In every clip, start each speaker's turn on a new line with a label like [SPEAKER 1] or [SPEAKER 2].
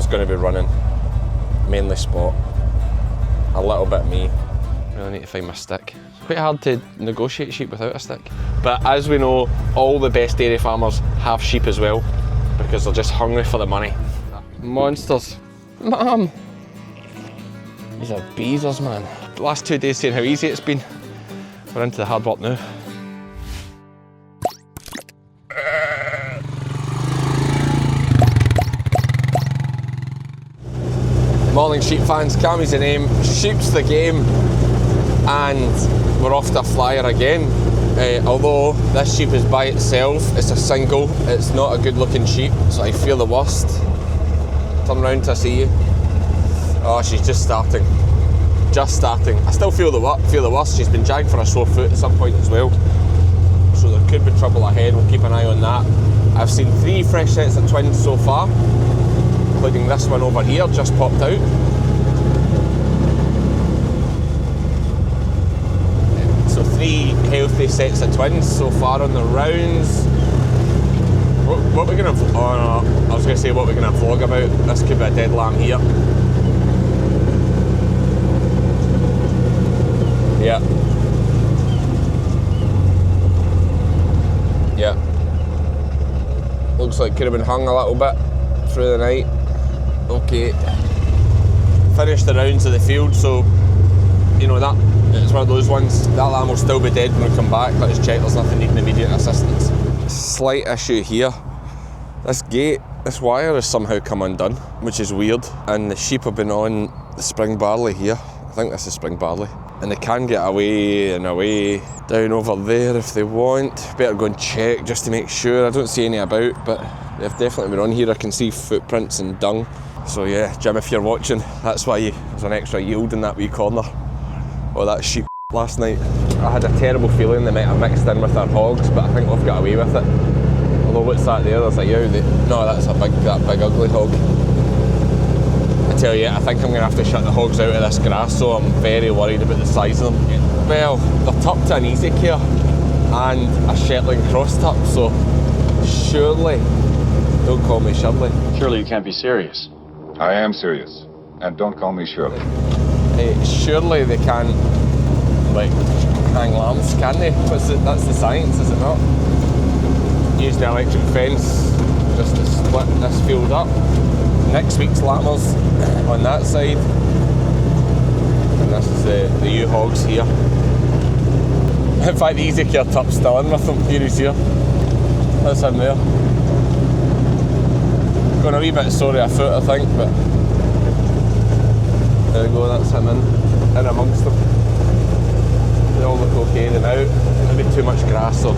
[SPEAKER 1] there's going to be running, mainly Spot, a little bit me. Really need to find my stick. It's quite hard to negotiate sheep without a stick. But as we know, all the best dairy farmers have sheep as well, because they're just hungry for the money. Monsters. Mum! These are beezers, man. The last 2 days saying how easy it's been. We're into the hard work now. Morning sheep fans, Cammy's the name, sheep's the game, and we're off to a flyer again. Although this sheep is by itself, it's a single, it's not a good looking sheep, so I feel the worst. Turn round to see you. Oh, she's just starting. Just starting. I still feel the worst. She's been jagged for a sore foot at some point as well, so there could be trouble ahead. We'll keep an eye on that. I've seen 3 fresh sets of twins so far, including this one over here, just popped out. So 3 healthy sets of twins so far on the rounds. What we're gonna, oh no, I was gonna say what we're gonna vlog about. This could be a dead lamb here. Yeah. Yeah. Looks like could have been hung a little bit through the night. Okay. Finished the rounds of the field, so you know that it's one of those ones. That lamb will still be dead when we come back. Let's check there's nothing needing immediate assistance. Slight issue here. This gate, this wire has somehow come undone, which is weird. And the sheep have been on the spring barley here. I think this is spring barley. And they can get away and away down over there if they want. Better go and check just to make sure. I don't see any about, but they've definitely been on here. I can see footprints and dung. So yeah, Jim, if you're watching, that's why there's an extra yield in that wee corner. Oh, that sheep last night. I had a terrible feeling they might have mixed in with our hogs, but I think we've got away with it. Although what's that there? There's a ewe. No, that's that big ugly hog. I tell you, I think I'm going to have to shut the hogs out of this grass, so I'm very worried about the size of them. Well, they're tucked to an easy care and a Shetland cross tuck, so surely, don't call me Shirley.
[SPEAKER 2] Surely you can't be serious.
[SPEAKER 3] I am serious, and don't call me Shirley.
[SPEAKER 1] Surely they can, like, hang lambs, can they? That's the science, is it not? Use the electric fence just to split this field up. Next week's lambers on that side, and this is the ewe hogs here. In fact, the easy care tup's still in with them. Here he's here. That's him there. Going a wee bit sore afoot, I think, but there we go. That's him in amongst them. They all look okay. They're out. Maybe too much grass though.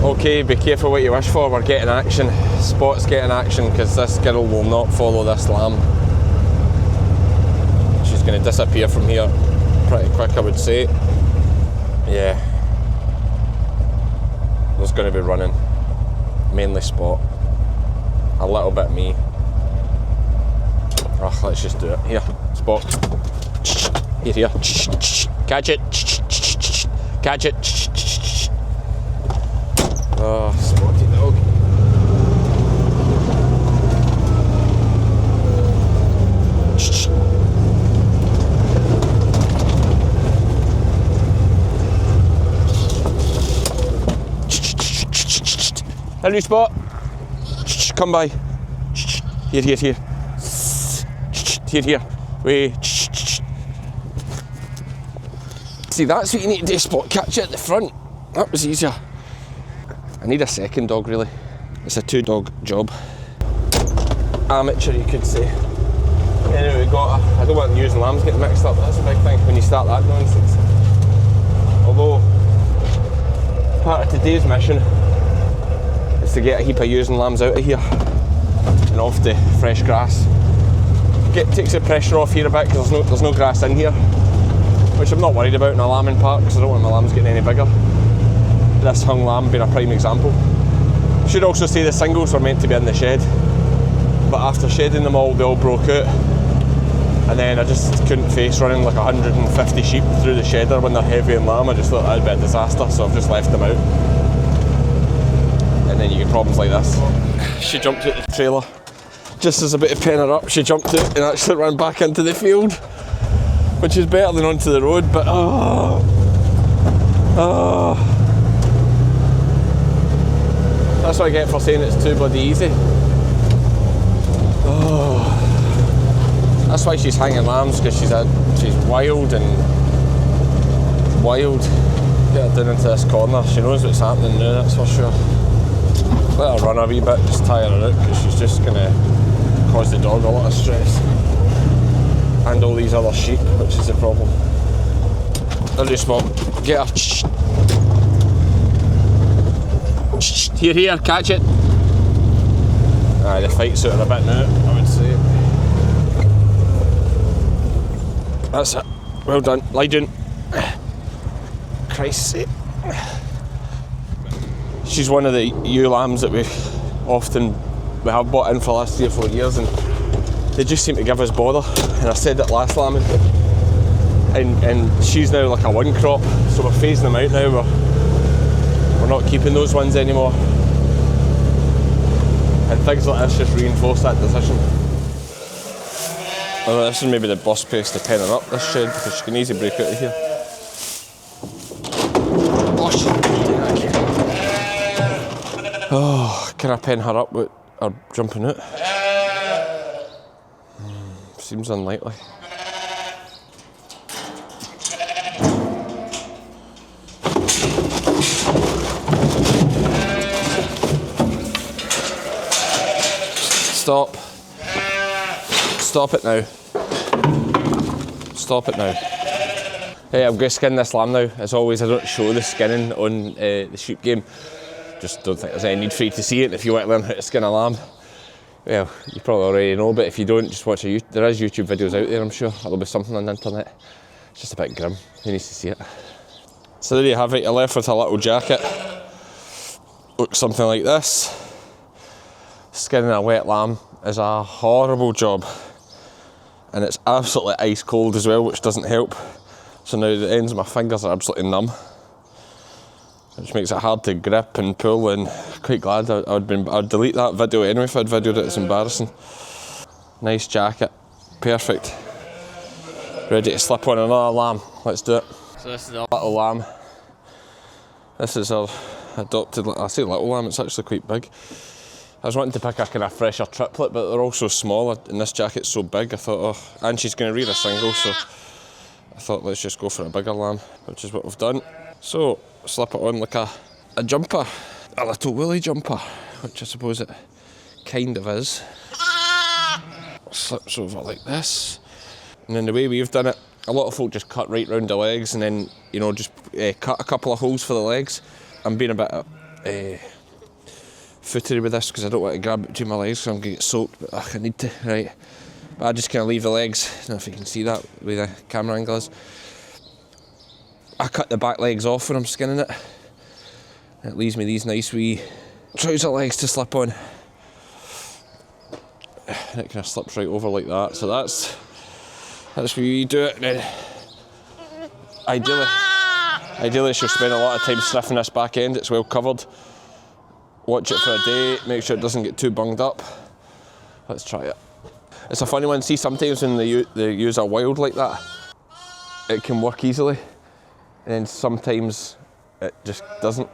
[SPEAKER 1] Okay, be careful what you wish for. We're getting action. Spot's getting action because this girl will not follow this lamb. She's going to disappear from here pretty quick, I would say. Yeah. There's going to be running. Mainly Spot. A little bit me. Oh, let's just do it. Here, Spot. Here. Catch it. Catch it. Oh, spotty dog. Henry, Spot. Come by. Here. Here. Wait. See, that's what you need to do, Spot. Catch it at the front. That was easier. I need a second dog, really. It's a 2-dog job. Amateur, you could say. Anyway, we got I don't want ewes and lambs getting mixed up. That's a big thing when you start that nonsense. Although, part of today's mission is to get a heap of ewes and lambs out of here and off the fresh grass. Takes the pressure off here a bit because there's no grass in here, which I'm not worried about in a lambing park because I don't want my lambs getting any bigger. This hung lamb being a prime example. Should also say the singles were meant to be in the shed, but after shedding them all, they all broke out, and then I just couldn't face running like 150 sheep through the shedder when they're heavy and lamb. I just thought that'd be a disaster, so I've just left them out. And then you get problems like this. She jumped out the trailer. just as about to pen her up, she jumped out and actually ran back into the field, which is better than onto the road, but that's what I get for saying it's too bloody easy. That's why she's hanging lambs, because she's wild and wild. Get her down into this corner, she knows what's happening now, that's for sure. Let her run a wee bit, just tire her out, because she's just going to cause the dog a lot of stress. And all these other sheep, which is the problem. I'll just get her. Here, catch it. Aye, the fight's out a bit now, I would say. That's it. Well done. Lie down. Christ's sake. She's one of the ewe lambs that we have bought in for the last 3 or 4 years, and they just seem to give us bother. And I said it last lambing, and she's now like a one crop, so we're phasing them out now. We're not keeping those ones anymore, and things like this just reinforce that decision. This is maybe the best place to pen her up, this shed, because she can easily break out of here. Oh, can I pen her up with her jumping out? Seems unlikely. Stop. Stop it now. Stop it now. Hey, I'm going to skin this lamb now. As always, I don't show the skinning on the sheep game. Just don't think there's any need for you to see it if you want to learn how to skin a lamb. Well, you probably already know, but if you don't, just watch there is YouTube videos out there, I'm sure. There'll be something on the internet. It's just a bit grim. Who needs to see it? So there you have it. You're left with a little jacket. Looks something like this. Skinning a wet lamb is a horrible job. And it's absolutely ice cold as well, which doesn't help. So now the ends of my fingers are absolutely numb, which makes it hard to grip and pull, and quite glad I'd delete that video anyway if I'd videoed it. It's embarrassing. Nice jacket, perfect. Ready to slip on another lamb. Let's do it. So this is our little lamb. This is our adopted, I say little lamb, it's actually quite big. I was wanting to pick a kind of fresher triplet, but they're all so small, and this jacket's so big, I thought, oh, and she's going to rear a single, so I thought let's just go for a bigger lamb, which is what we've done. So, slip it on like a jumper, a little woolly jumper, which I suppose it kind of is. Slips over like this. And then the way we've done it, a lot of folk just cut right round the legs and then, you know, just cut a couple of holes for the legs. I'm being a bit footery with this because I don't want to grab it between my legs because I'm going to get soaked, but I need to, right. But I just kind of leave the legs, I don't know if you can see that where the camera angle is. I cut the back legs off when I'm skinning it. It leaves me these nice wee trouser legs to slip on. And it kind of slips right over like that, so that's where you do it. And then ideally she'll spend a lot of time sniffing this back end, it's well covered. Watch it for a day, make sure it doesn't get too bunged up. Let's try it. It's a funny one, see sometimes when they use a wild like that, it can work easily, and then sometimes it just doesn't.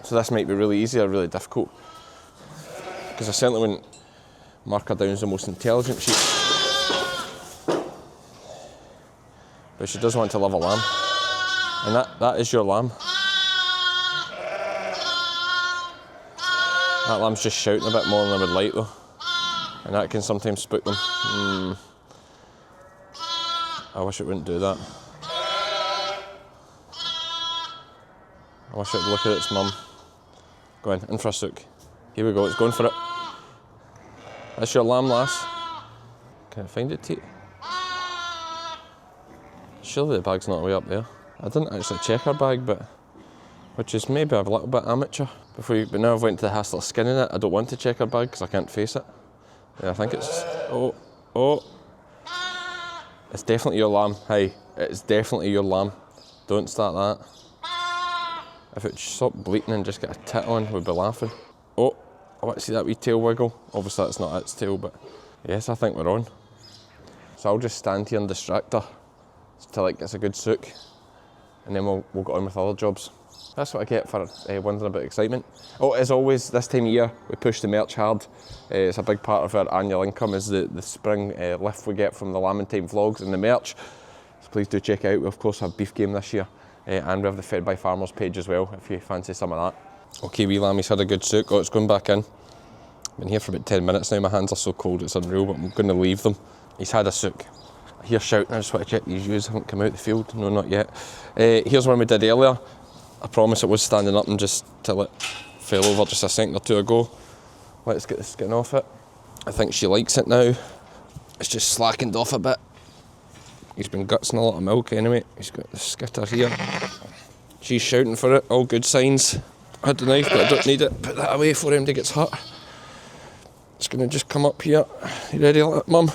[SPEAKER 1] So this might be really easy or really difficult. Because I certainly wouldn't mark her down as the most intelligent sheep. But she does want to love a lamb. And that is your lamb. That lamb's just shouting a bit more than I would like though. And that can sometimes spook them. I wish it wouldn't do that. I wish it would look at its mum. Go in for a sook. Here we go, it's going for it. That's your lamb, lass. Can I find it, Tate? Surely the bag's not way up there. I didn't actually check her bag, but which is maybe a little bit amateur. But now I've went to the hassle of skinning it, I don't want to check her bag because I can't face it. Yeah, I think it's, oh. It's definitely your lamb, hey, it's definitely your lamb. Don't start that. If it stopped bleating and just get a tit on, we'd be laughing. Oh, I want to see that wee tail wiggle. Obviously that's not its tail, but yes, I think we're on. So I'll just stand here and distract her till it gets a good soak, and then we'll get on with other jobs. That's what I get for wondering about excitement. Oh, as always, this time of year, we push the merch hard. It's a big part of our annual income is the spring lift we get from the Lambing Time vlogs and the merch. So please do check it out. We of course have beef game this year, and we have the Fed by Farmers page as well, if you fancy some of that. Okay, wee lammy's had a good soak. Oh, it's going back in. Been here for about 10 minutes now. My hands are so cold, it's unreal, but I'm going to leave them. He's had a soak. I hear shouting. I just want to check these ewes haven't come out the field. No, not yet. Here's one we did earlier. I promise it was standing up and just till it fell over just a second or two ago. Let's get the skin off it. I think she likes it now. It's just slackened off a bit. He's been gutsing a lot of milk anyway. He's got the skitter here. She's shouting for it, all good signs. I had the knife, but I don't need it. Put that away before him gets hurt. It's gonna just come up here. You ready, Mum?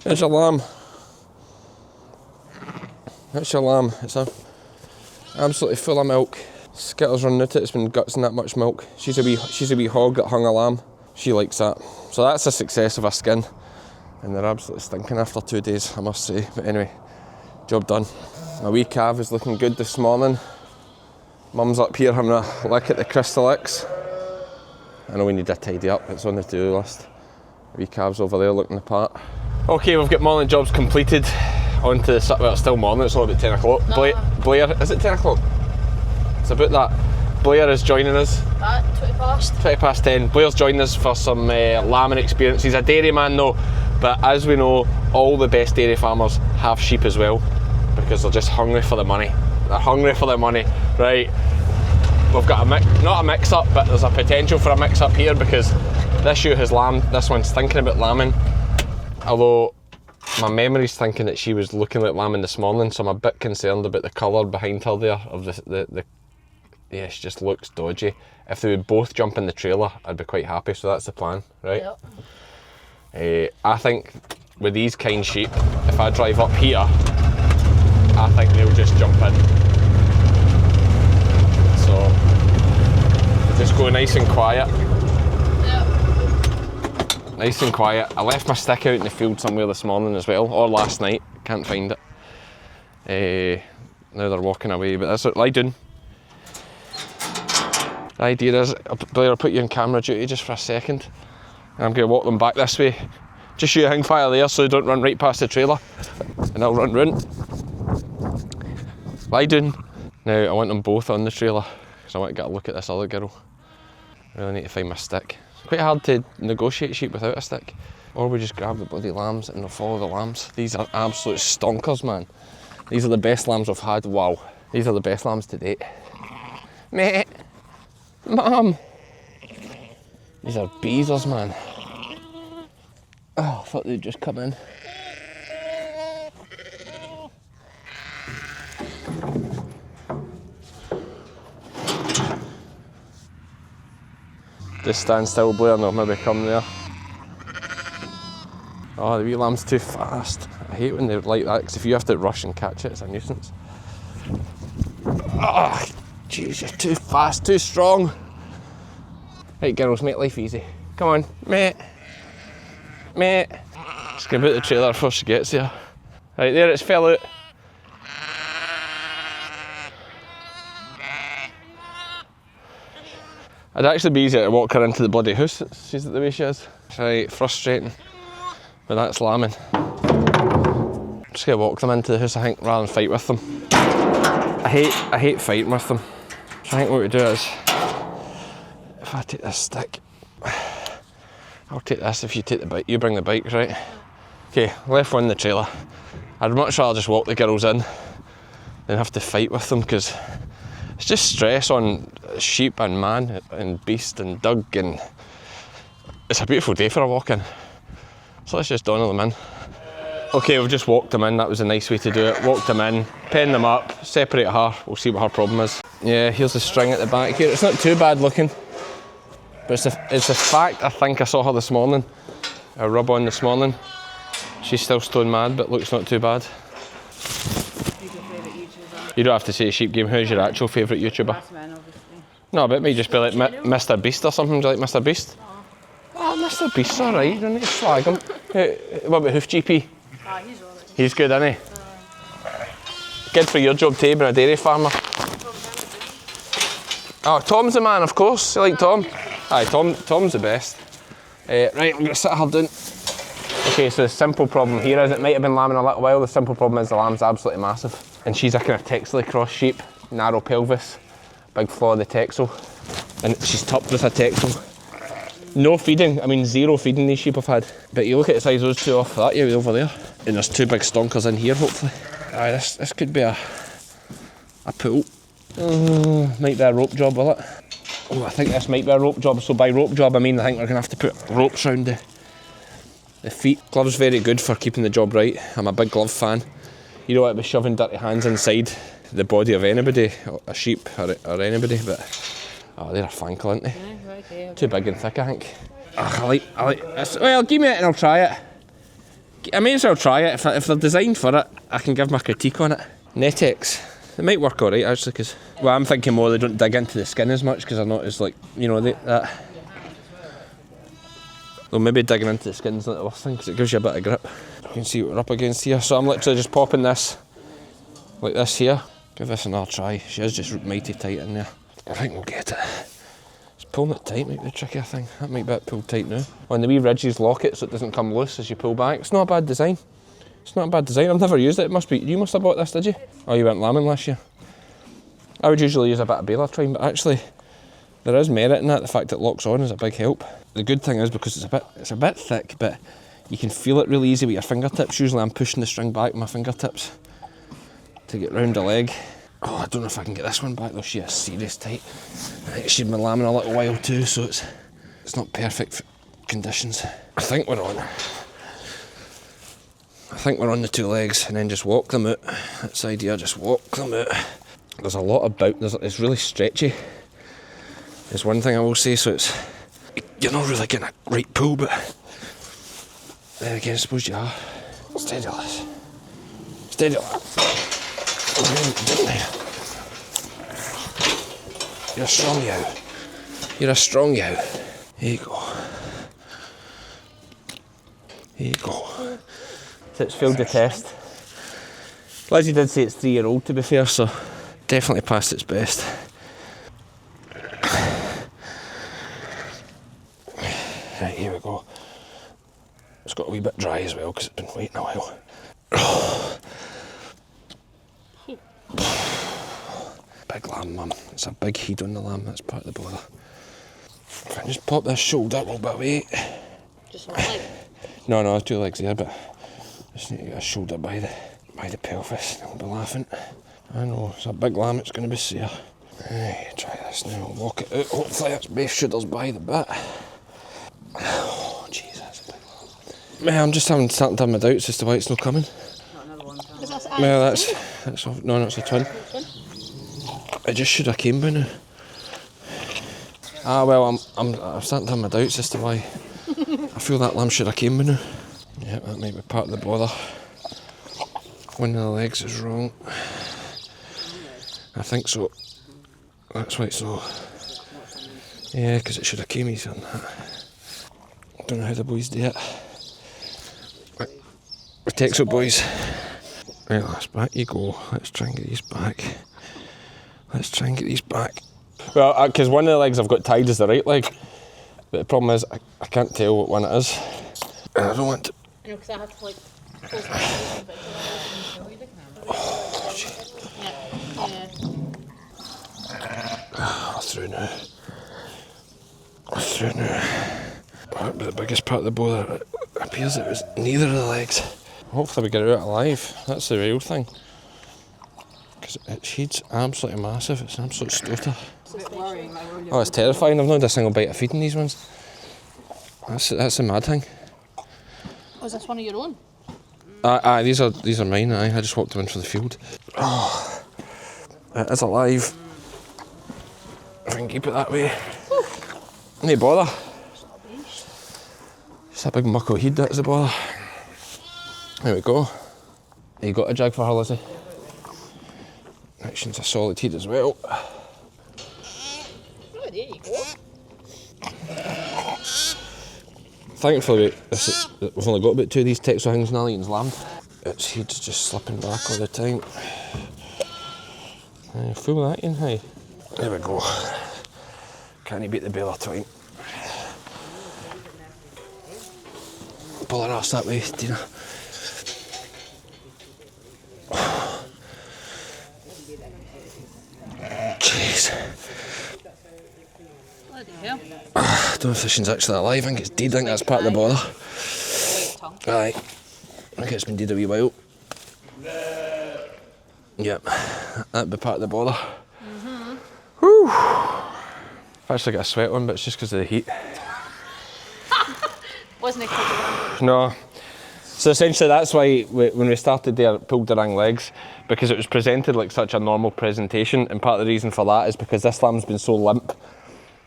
[SPEAKER 1] There's your lamb. That's your lamb. It's absolutely full of milk. Skitter's running out it. It's been gutsing that much milk. She's a wee hog that hung a lamb. She likes that. So that's a success of her skin. And they're absolutely stinking after 2 days, I must say. But anyway, job done. My wee calf is looking good this morning. Mum's up here having a look at the Crystal X. I know we need to tidy up. It's on the to-do list. The wee calf's over there looking the part. Okay, we've got morning jobs completed. On to the, well, it's still morning, it's only about 10 o'clock. No. Blair, is it 10 o'clock? It's about that. Blair is joining us.
[SPEAKER 2] 20 past.
[SPEAKER 1] 20 past 10. Blair's joining us for some lambing experience. He's a dairy man though, but as we know, all the best dairy farmers have sheep as well, because they're just hungry for the money. They're hungry for the money, right? We've got not a mix-up, but there's a potential for a mix-up here because this ewe has lamb, this one's thinking about lambing. Although, my memory's thinking that she was looking like lambing this morning, so I'm a bit concerned about the colour behind her there, of the yeah, she just looks dodgy. If they would both jump in the trailer, I'd be quite happy, so that's the plan, right? Yep. I think with these kind of sheep, if I drive up here, I think they'll just jump in. So, just go nice and quiet. Nice and quiet. I left my stick out in the field somewhere this morning as well, or last night, can't find it. Now they're walking away, but that's it. Lie down. The idea is, Blair, I'll put you in camera duty just for a second. And I'm going to walk them back this way. Just you hang fire there so they don't run right past the trailer. And I'll run round. Lie down. Now I want them both on the trailer, because I want to get a look at this other girl. I really need to find my stick. Quite hard to negotiate sheep without a stick. Or we just grab the bloody lambs and they'll follow the lambs. These are absolute stonkers, man. These are the best lambs we've had. Wow. These are the best lambs to date. Mate. Mum. These are beezers, man. Oh, I thought they'd just come in. Just stand still, Blair, and they'll maybe come there. Oh, the wee lamb's too fast. I hate when they're like that, because if you have to rush and catch it, it's a nuisance. Oh, jeez, you're too fast, too strong. Right, girls, make life easy. Come on, mate. Mate. Just gonna put the trailer before she gets here. Right, there, it's fell out. It'd actually be easier to walk her into the bloody house. She's the way she is. Right, frustrating. But that's lambing. I'm just gonna walk them into the house, I think, rather than fight with them. I hate fighting with them. So I think what we do is, if I take this stick, I'll take this if you take the bike. You bring the bikes, right? Okay, left one in the trailer. I'd much rather just walk the girls in than have to fight with them, because it's just stress on sheep and man and beast and dog, and it's a beautiful day for a walk in. So let's just dongle them in. Okay, we've just walked them in. That was a nice way to do it. Walked them in, pen them up, separate her. We'll see what her problem is. Yeah, here's the string at the back here. It's not too bad looking, but it's the fact I think I saw her this morning, a rub on this morning. She's still stone mad, but looks not too bad. You don't have to say sheep game. Who's your actual favourite YouTuber? No, but it might just be like Mr. Beast or something. Do you like Mr. Beast? Oh, Mr. Beast's alright, you don't need to slag him. What about Hoof GP?
[SPEAKER 2] Ah, he's alright.
[SPEAKER 1] He's good, isn't he? Good for your job too, being a dairy farmer. Oh, Tom's the man, of course. You like Tom? Aye, Tom's the best. Right, I'm going to sit her down. Okay, so the simple problem here is it might have been lambing a little while. The simple problem is the lamb's absolutely massive. And she's a kind of textile cross sheep, narrow pelvis, big flaw of the texel. And she's topped with a texel. No feeding, I mean 0 feeding these sheep have had. But you look at the size of those two off that ewes over there. And there's 2 big stonkers in here, hopefully. Aye, this could be a pool. Might be a rope job, will it? Oh, I think this might be a rope job. So by rope job, I mean I think we're going to have to put ropes round the feet. Glove's very good for keeping the job right. I'm a big glove fan. You don't want to be shoving dirty hands inside the body of anybody, a sheep or anybody, but oh, they're a fankle, aren't they?
[SPEAKER 2] Yeah, okay.
[SPEAKER 1] Too big and thick, I think. I like this. Well, give me it and I'll try it. I may as well try it. If they're designed for it, I can give my critique on it. Netex. They might work alright actually, because, well, I'm thinking more they don't dig into the skin as much because they're not as, like, you know, that. Well, maybe digging into the skin's not the worst thing because it gives you a bit of grip. You can see what we're up against here. So I'm literally just popping this like this here. Give this another try. She is just mighty tight in there. I think we'll get it. Just pulling it tight might be the trickier thing. That might be it pulled tight now. On the wee ridges, lock it so it doesn't come loose as you pull back. It's not a bad design. It's not a bad design. I've never used it. It must be, you must have bought this, did you? Oh, you went lambing last year. I would usually use a bit of baler twine, but actually there is merit in that. The fact it locks on is a big help. The good thing is because it's a bit thick, but you can feel it really easy with your fingertips. Usually I'm pushing the string back with my fingertips to get round the leg. Oh, I don't know if I can get this one back though. She is serious tight. I think she's been lambing a little while too, so it's not perfect conditions. I think we're on the 2 legs and then just walk them out. That's the idea, just walk them out. There's a lot about, it's really stretchy. There's one thing I will say, so you're not really getting a right pull, but then again I suppose you are. Steady on this. Steady on that. You're a strong yow. You're a strong yow. Here you go. Here you go. So it's failed the test. Lizzie did say it's 3-year-old to be fair, so definitely passed its best. Right, here we go. It's got a wee bit dry as well because it's been waiting a while. Big lamb, mum. It's a big head on the lamb, that's part of the bother. If I can just pop this shoulder a little bit away.
[SPEAKER 2] Just one leg?
[SPEAKER 1] No, 2 legs there, but I just need to get a shoulder by the pelvis. I'll be laughing. I know, it's a big lamb, it's going to be sore. Right, try this now, walk it out. Hopefully that's both shoulders by the bit. Oh, jeez, that's a big lamb. Well, I'm just starting to have my doubts as to why it's not coming.
[SPEAKER 2] Not another one.
[SPEAKER 1] Well, that's no, it's a twin. It just should have came by now. Ah, well, I'm starting to have my doubts as to why. I feel that lamb should have came by now. Yeah, that might be part of the bother. One of the legs is wrong. I think so. That's why it's so. Yeah, because it should have came easy on that. I don't know how the boys do it. Right, the Texel boys. Right, that's back you go. Let's try and get these back. Well, because one of the legs I've got tied is the right leg. But the problem is, I can't tell what one it is. And I don't want to.
[SPEAKER 2] I know, because I have to like close my eyes.
[SPEAKER 1] Oh, shit.
[SPEAKER 2] Yeah.
[SPEAKER 1] Through now. But the biggest part of the bother, it appears it was neither of the legs. Hopefully we get it out alive. That's the real thing. Because its head's absolutely massive. It's an absolute stoater. Oh, it's terrifying. I've not had a single bite of feeding these ones. That's the mad thing.
[SPEAKER 2] Oh, is this one of your own?
[SPEAKER 1] Aye, these are mine. I just walked them in for the field. Oh, it is alive. If I can keep it that way. No bother. Just a big muckle head, that's the bother. There we go. You got a jag for her, Lizzie? Action's a solid head as well. Thankfully, we've only got about 2 of these Texel things now, Eaton's lamb. Its head's just slipping back all the time. Full that in, hey. There we go. Can't you beat the baler twine? Pull her ass that way, Dina. Jeez.
[SPEAKER 2] Bloody hell.
[SPEAKER 1] I don't know if this thing's actually alive. I think it's dead. I think that's part of the bother. Aye. I think it's been dead a wee while. Yep. That'd be part of the bother. Whew. I've actually got a sweat on, but it's just because of the heat.
[SPEAKER 2] Wasn't it cold?
[SPEAKER 1] No. So essentially that's why when we started there, pulled the wrong legs, because it was presented like such a normal presentation, and part of the reason for that is because this lamb's been so limp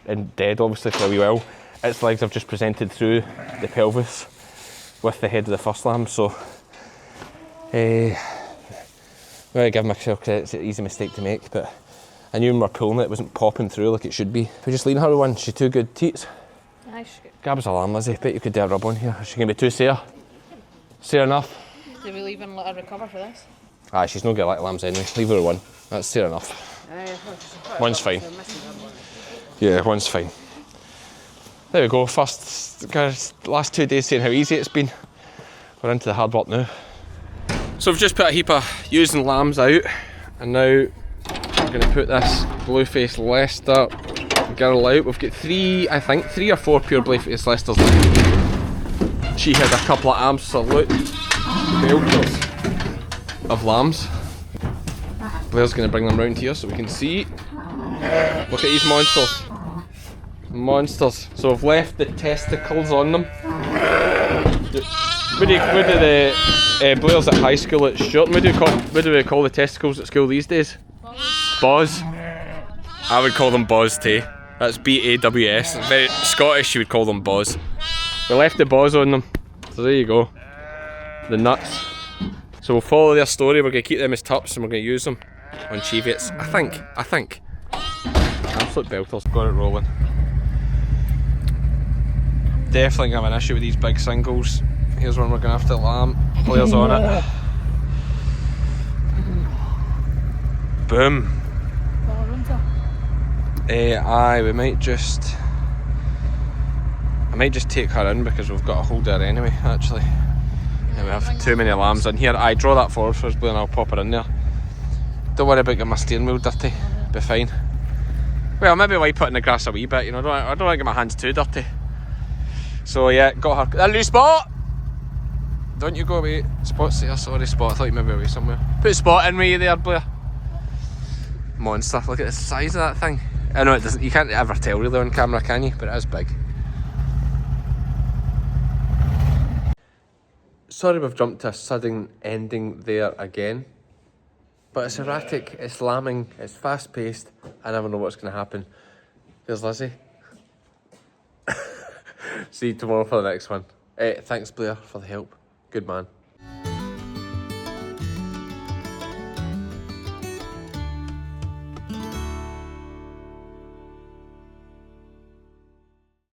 [SPEAKER 1] and dead obviously for a wee while, its legs have just presented through the pelvis with the head of the first lamb, so well, I give myself credit, it's an easy mistake to make, but I knew when we were pulling it wasn't popping through like it should be. If we just lean her with one, she's too good teats.
[SPEAKER 2] Aye, she's good.
[SPEAKER 1] Gab's a lamb, Lizzie, bet you could do a rub on here. Is she going to be too sere? Sere enough?
[SPEAKER 2] Do we leave and let her recover for this?
[SPEAKER 1] Aye, she's not going to like lambs anyway. Leave her with one. That's fair enough. One's fine. Yeah, one's fine. There we go. First, guys, last 2 days seeing how easy it's been. We're into the hard work now. So we've just put a heap of ewes and lambs out, and now we're going to put this blue-faced Leicester girl out. We've got 3 or 4 pure blue-faced Leicesters left. She had a couple of absolute belters of lambs. Blair's going to bring them round here so we can see. Look at these monsters. Monsters. So we've left the testicles on them. What do the Blair's at high school at Shorten? What do we call the testicles at school these days? Boz. I would call them Boz too. That's B-A-W-S. Very Scottish, you would call them Boz. We left the Boz on them. So there you go. The nuts. So we'll follow their story. We're going to keep them as tups and we're going to use them on Cheviets. I think. Absolute belters. Got it rolling. Definitely gonna have an issue with these big singles. Here's one we're going to have to lamb. Players on it. Boom. Aye, I might just take her in because we've got a hold there anyway, actually. Yeah, we have too many lambs in here. I draw that forward for us, Blair, and I'll pop her in there. Don't worry about getting my steering wheel dirty. Be fine. Well, maybe wipe it in the grass a wee bit, you know. I don't want to get my hands too dirty. So yeah, got her. A new Spot! Don't you go away. Spot's there, sorry Spot. I thought you might be away somewhere. Put Spot in with you there, Blair. Monster. Look at the size of that thing. I know it doesn't. You can't ever tell really on camera, can you? But it is big. Sorry we've jumped to a sudden ending there again. But it's erratic, it's lambing, it's fast paced. I never know what's going to happen. There's Lizzie. See you tomorrow for the next one. Thanks Blair for the help. Good man.